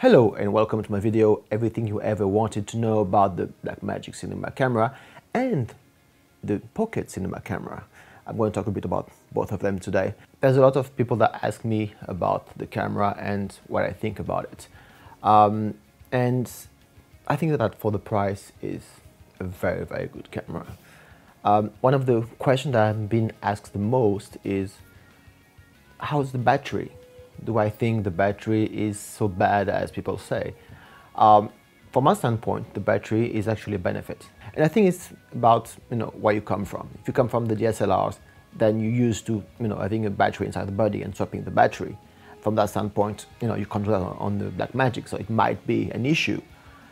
Hello and welcome to my video, everything you ever wanted to know about the Blackmagic Cinema Camera and the Pocket Cinema Camera. I'm going to talk a bit about both of them today. There's a lot of people that ask me about the camera and what I think about it. And I think that for the price is a very, very good camera. One of the questions that I've been asked the most is, how's the battery? Do I think the battery is so bad as people say? From my standpoint, the battery is actually a benefit. And I think it's about, where you come from. If you come from the DSLRs, then you're used to, having a battery inside the body and swapping the battery. From that standpoint, you control that on the Blackmagic, so it might be an issue.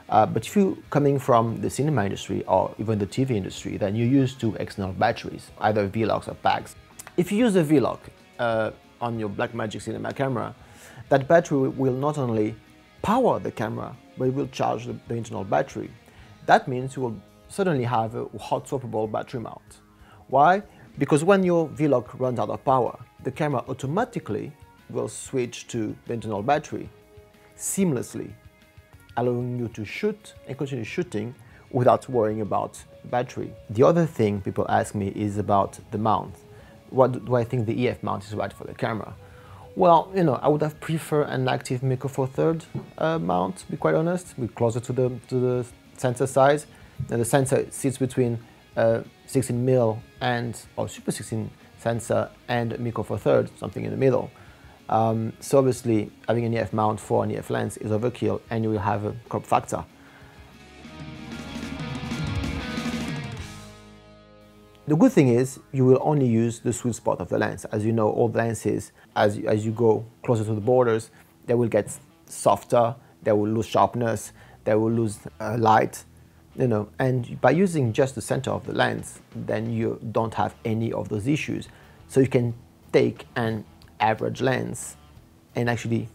But if you're coming from the cinema industry or even the TV industry, then you're used to external batteries, either V-locks or packs. If you use a V-lock on your Blackmagic Cinema Camera, that battery will not only power the camera, but it will charge the internal battery. That means you will suddenly have a hot swappable battery mount. Why? Because when your V-lock runs out of power, the camera automatically will switch to the internal battery seamlessly, allowing you to shoot and continue shooting without worrying about battery. The other thing people ask me is about the mount. What do I think the EF mount is right for the camera? Well, I would have preferred an active micro four thirds mount, to be quite honest, be closer to the sensor size. And the sensor sits between 16mm or Super 16 sensor and micro four thirds, something in the middle. So obviously having an EF mount for an EF lens is overkill, and you will have a crop factor. The good thing is you will only use the sweet spot of the lens. As you know, all lenses, as you go closer to the borders, they will get softer, they will lose sharpness, they will lose light, and by using just the center of the lens, then you don't have any of those issues. So you can take an average lens and actually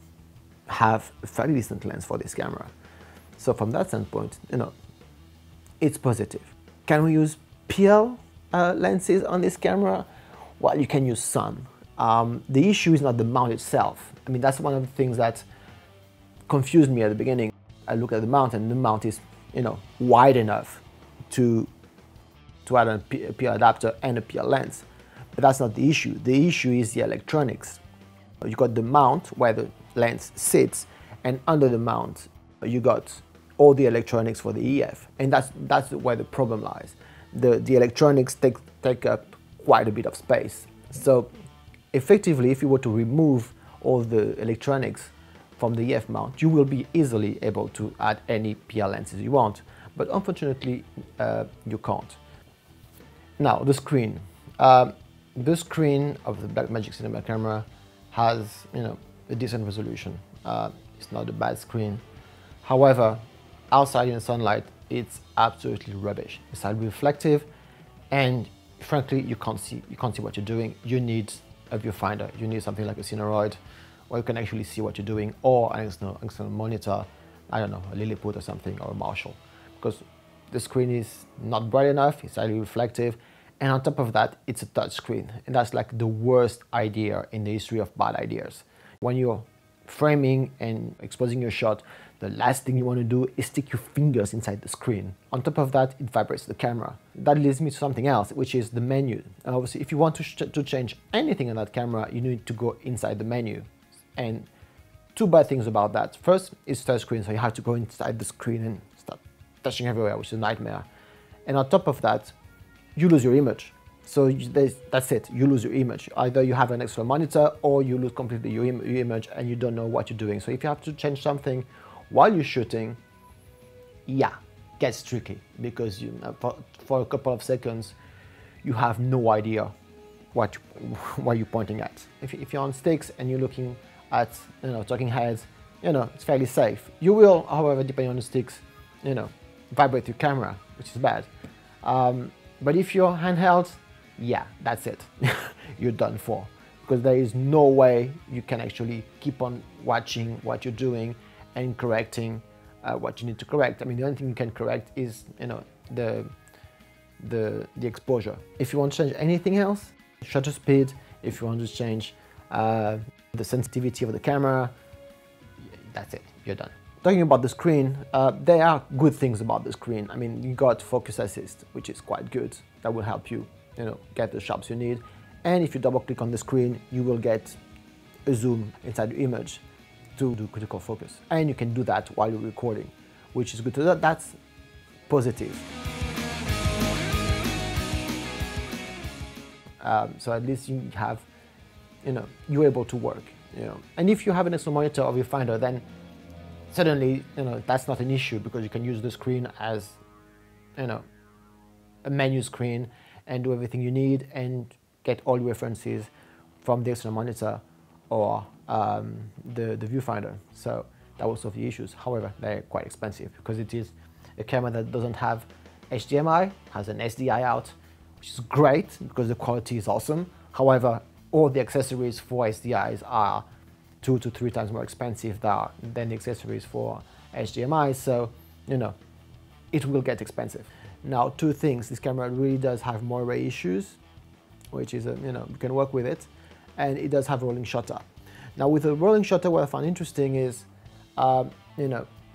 have a fairly decent lens for this camera. So from that standpoint, it's positive. Can we use PL lenses on this camera? Well, you can use some. The issue is not the mount itself. I mean, that's one of the things that confused me at the beginning. I look at the mount, and the mount is, wide enough to add a PL adapter and a PL lens. But that's not the issue. The issue is the electronics. You got the mount where the lens sits, and under the mount, you got all the electronics for the EF, and that's where the problem lies. The electronics take up quite a bit of space. So effectively, if you were to remove all the electronics from the EF mount, you will be easily able to add any PL lenses you want. But unfortunately, you can't. Now, the screen. The screen of the Blackmagic Cinema Camera has, a decent resolution. It's not a bad screen. However, outside in the sunlight, it's absolutely rubbish. It's highly reflective, and frankly, you can't see what you're doing. You need a viewfinder. You need something like a Cineroid, where you can actually see what you're doing, or an external monitor. I don't know, a Lilliput or something, or a Marshall, because the screen is not bright enough. It's highly reflective, and on top of that, it's a touch screen, and that's like the worst idea in the history of bad ideas. When you're framing and exposing your shot, the last thing you want to do is stick your fingers inside the screen. On top of that, it vibrates the camera. That leads me to something else, which is the menu. And obviously, if you want to change anything on that camera, you need to go inside the menu. And two bad things about that. First, it's touchscreen, so you have to go inside the screen and start touching everywhere, which is a nightmare. And on top of that, you lose your image. So that's it, you lose your image. Either you have an external monitor, or you lose completely your image and you don't know what you're doing. So if you have to change something while you're shooting, yeah, gets tricky, because for a couple of seconds, you have no idea what you're pointing at. If you're on sticks and you're looking at, talking heads, it's fairly safe. You will, however, depending on the sticks, vibrate your camera, which is bad. But if you're handheld, yeah, that's it. You're done for, because there is no way you can actually keep on watching what you're doing and correcting what you need to correct. I mean, the only thing you can correct is, the exposure. If you want to change anything else, shutter speed, if you want to change the sensitivity of the camera, that's it, you're done. Talking about the screen, there are good things about the screen. I mean, you got focus assist, which is quite good. That will help you, get the shots you need. And if you double click on the screen, you will get a zoom inside your image to do critical focus. And you can do that while you're recording, which is good. So that's positive. So at least you have, you're able to work, And if you have an external monitor or viewfinder, then suddenly, that's not an issue because you can use the screen as, a menu screen and do everything you need and get all your references from the external monitor or the viewfinder. So that will solve the issues. However, they're quite expensive because it is a camera that doesn't have HDMI, has an SDI out, which is great because the quality is awesome. However, all the accessories for SDIs are 2 to 3 times more expensive than the accessories for HDMI, so it will get expensive. Now, two things: this camera really does have more array issues, which is you can work with it, and it does have rolling shutter. Now, with the rolling shutter, what I found interesting is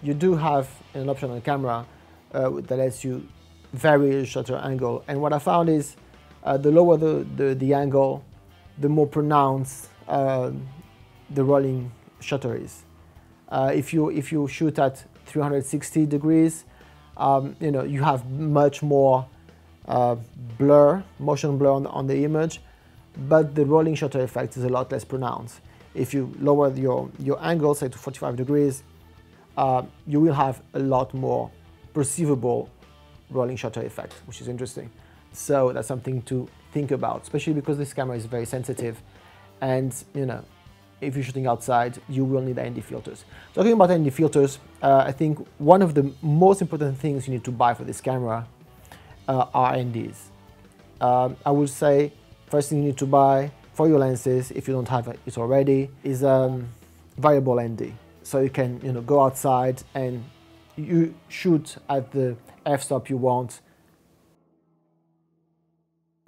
you do have an option on the camera that lets you vary the shutter angle, and what I found is the lower the angle, the more pronounced the rolling shutter is. If you shoot at 360 degrees, you have much more motion blur on the image, but the rolling shutter effect is a lot less pronounced. If you lower your angle, say to 45 degrees, you will have a lot more perceivable rolling shutter effect, which is interesting. So that's something to think about, especially because this camera is very sensitive, and if you're shooting outside, you will need ND filters. Talking about ND filters, I think one of the most important things you need to buy for this camera are NDs. I would say first thing you need to buy for your lenses, if you don't have it already, is variable ND. So you can go outside and you shoot at the f-stop you want.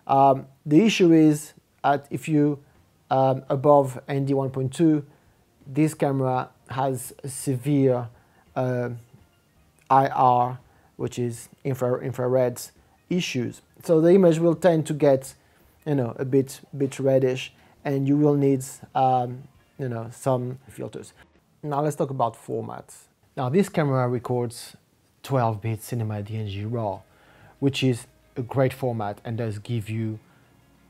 The issue is if you above ND 1.2, this camera has a severe IR, which is infrared issues. So the image will tend to get a bit reddish, and you will need some filters. Now let's talk about formats. Now this camera records 12-bit cinema DNG RAW, which is a great format and does give you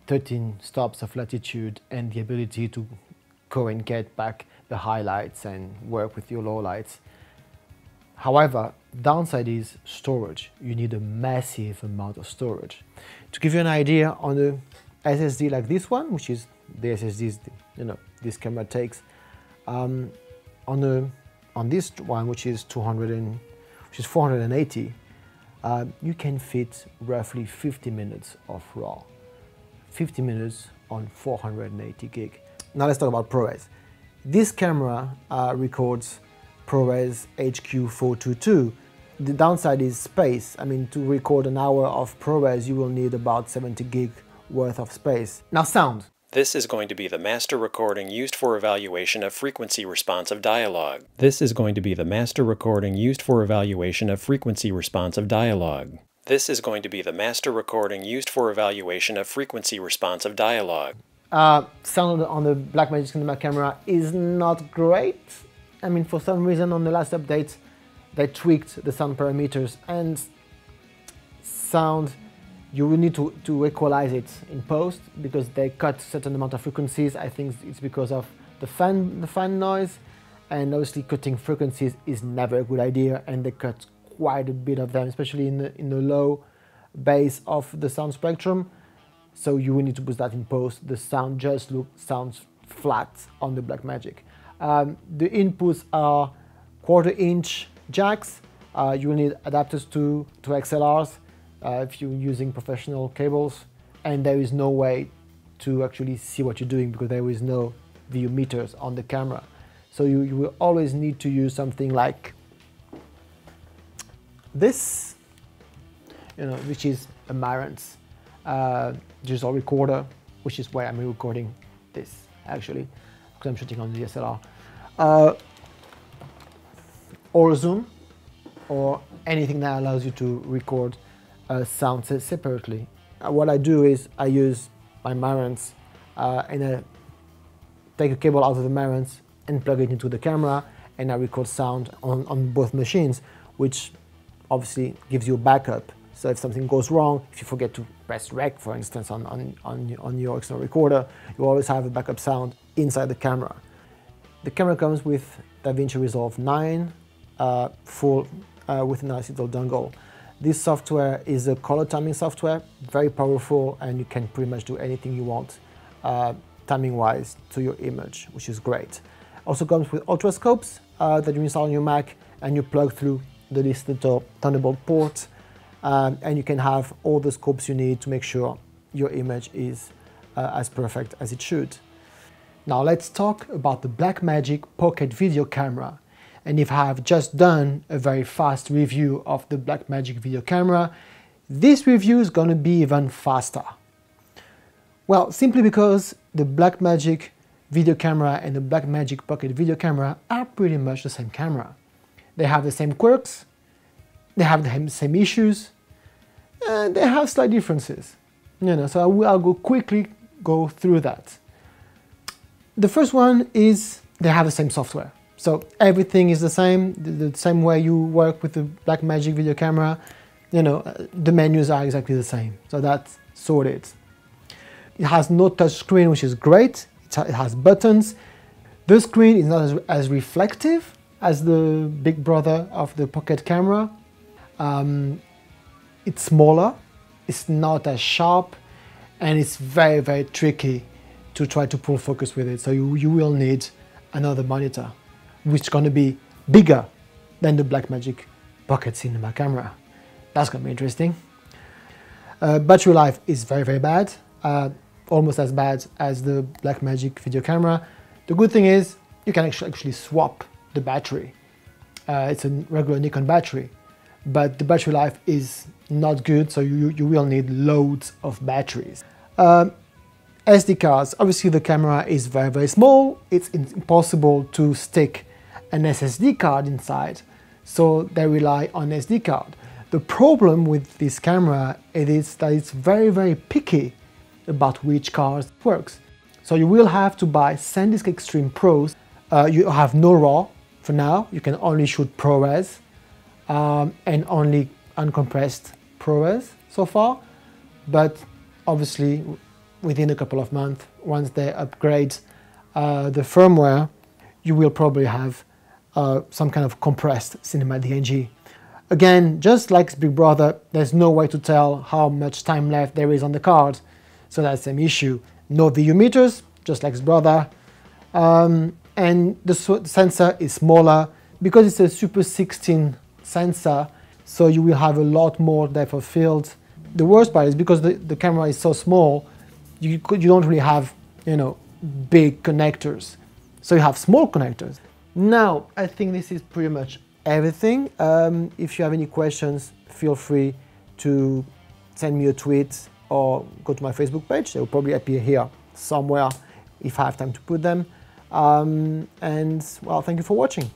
13 stops of latitude and the ability to go and get back the highlights and work with your lowlights. However, downside is storage. You need a massive amount of storage. To give you an idea, on a SSD like this one, which is the SSDs this camera takes, on this one, which is 480, you can fit roughly 50 minutes of RAW. 50 minutes on 480 gig. Now let's talk about ProRes. This camera records ProRes HQ422. The downside is space. I mean, to record an hour of ProRes, you will need about 70 gig worth of space. Now sound. This is going to be the master recording used for evaluation of frequency response of dialogue. This is going to be the master recording used for evaluation of frequency response of dialogue. This is going to be the master recording used for evaluation of frequency response of dialogue. Sound on the Blackmagic Cinema Camera is not great. I mean, for some reason on the last update, they tweaked the sound parameters, and sound, you will need to equalize it in post because they cut certain amount of frequencies. I think it's because of the fan noise, and obviously cutting frequencies is never a good idea, and they cut quite a bit of them, especially in the low bass of the sound spectrum. So you will need to put that in post. The sound just sounds flat on the Blackmagic. The inputs are 1/4 inch jacks. You will need adapters to XLRs if you're using professional cables, and there is no way to actually see what you're doing because there is no view meters on the camera. So you will always need to use something like this, which is a Marantz digital recorder, which is why I'm recording this actually, because I'm shooting on the DSLR. or zoom, or anything that allows you to record sound separately. What I do is I use my Marantz and I take a cable out of the Marantz and plug it into the camera, and I record sound on both machines, which obviously gives you a backup. So if something goes wrong, if you forget to press rec, for instance, on your external recorder, you always have a backup sound inside the camera. The camera comes with DaVinci Resolve 9 full with an uicedLink dongle. This software is a color timing software, very powerful, and you can pretty much do anything you want timing-wise to your image, which is great. Also comes with ultrascopes that you install on your Mac, and you plug through the listed Thunderbolt port, and you can have all the scopes you need to make sure your image is as perfect as it should. Now let's talk about the Blackmagic Pocket Video Camera. And if I have just done a very fast review of the Blackmagic Video Camera, this review is going to be even faster. Well, simply because the Blackmagic Video Camera and the Blackmagic Pocket Video Camera are pretty much the same camera. They have the same quirks, they have the same issues, and they have slight differences. So I'll quickly go through that. The first one is they have the same software. So everything is the same way you work with the Blackmagic Video Camera. The menus are exactly the same. So that's sorted. It has no touch screen, which is great. It has buttons. The screen is not as reflective as the big brother of the Pocket Camera. It's smaller, it's not as sharp, and it's very, very tricky to try to pull focus with it. So you will need another monitor, which is going to be bigger than the Blackmagic Pocket Cinema Camera. That's going to be interesting. Battery life is very, very bad, almost as bad as the Blackmagic Video Camera. The good thing is you can actually swap the battery. It's a regular Nikon battery, but the battery life is not good, so you will need loads of batteries. SD cards, obviously the camera is very, very small. It's impossible to stick an SSD card inside, so they rely on SD card. The problem with this camera is that it's very, very picky about which card works. So you will have to buy SanDisk Extreme Pros. You have no RAW for now. You can only shoot ProRes and only uncompressed ProRes so far, but obviously within a couple of months, once they upgrade the firmware, you will probably have some kind of compressed cinema DNG. Again, just like Big Brother, there's no way to tell how much time left there is on the card, so that's the same issue. No VU meters, just like Big Brother, and the sensor is smaller because it's a Super 16 sensor, so you will have a lot more depth of field. The worst part is because the camera is so small, you don't really have, big connectors. So you have small connectors. Now, I think this is pretty much everything. If you have any questions, feel free to send me a tweet or go to my Facebook page. They will probably appear here somewhere if I have time to put them. And well, thank you for watching.